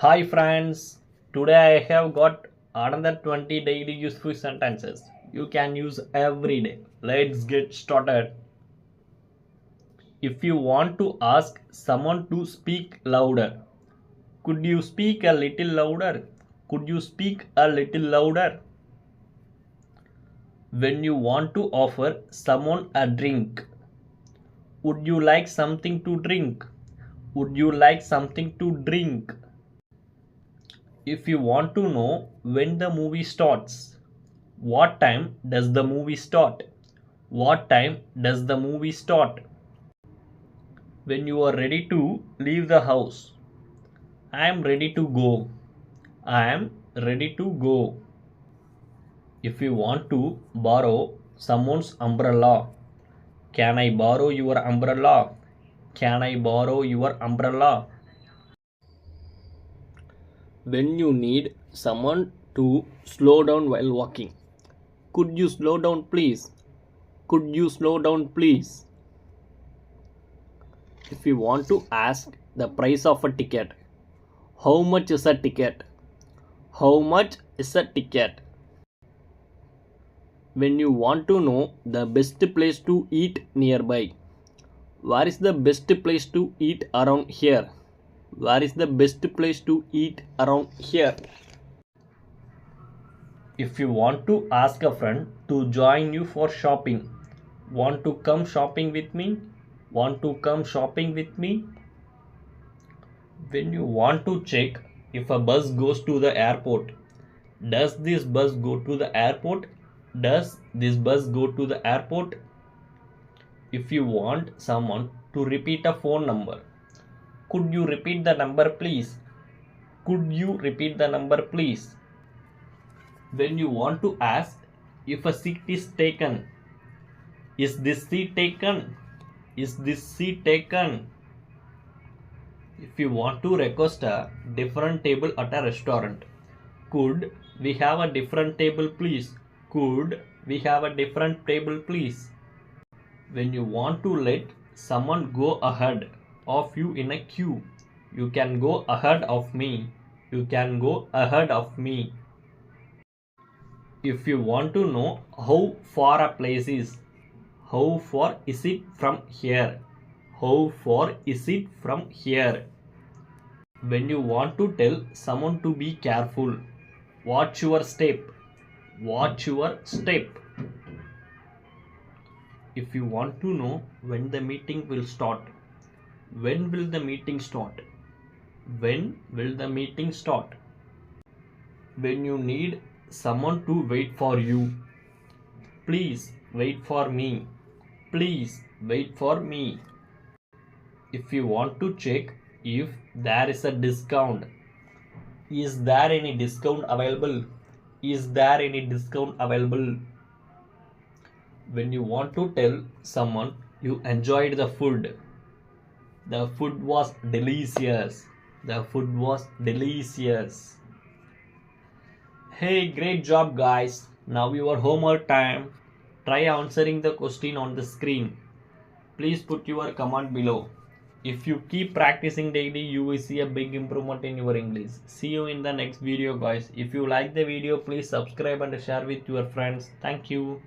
Hi friends, today I have got another 20 daily useful sentences you can use every day. Let's get started. If you want to ask someone to speak louder, could you speak a little louder? Could you speak a little louder? When you want to offer someone a drink, would you like something to drink? Would you like something to drink? If you want to know when the movie starts, what time does the movie start? What time does the movie start? When you are ready to leave the house, I am ready to go. I am ready to go. If you want to borrow someone's umbrella, can I borrow your umbrella? Can I borrow your umbrella? When you need someone to slow down while walking, could you slow down please? Could you slow down please? If you want to ask the price of a ticket, how much is a ticket? How much is a ticket? When you want to know the best place to eat nearby, where is the best place to eat around here? Where is the best place to eat around here? If you want to ask a friend to join you for shopping, want to come shopping with me? Want to come shopping with me? When you want to check if a bus goes to the airport, does this bus go to the airport? Does this bus go to the airport? If you want someone to repeat a phone number, could you repeat the number please? Could you repeat the number please? When you want to ask if a seat is taken, is this seat taken? Is this seat taken? If you want to request a different table at a restaurant, could we have a different table please? Could we have a different table please? When you want to let someone go ahead of you in a queue, you can go ahead of me. You can go ahead of me. If you want to know how far a place is, how far is it from here? How far is it from here? When you want to tell someone to be careful, watch your step. Watch your step. If you want to know when the meeting will start, when will the meeting start? When will the meeting start? When you need someone to wait for you, please wait for me. Please wait for me. If you want to check if there is a discount, is there any discount available? Is there any discount available? When you want to tell someone you enjoyed the food was delicious. The food was delicious. Hey, great job, guys. Now your homework time. Try answering the question on the screen. Please put your comment below. If you keep practicing daily, you will see a big improvement in your English. See you in the next video, guys. If you like the video, please subscribe and share with your friends. Thank you.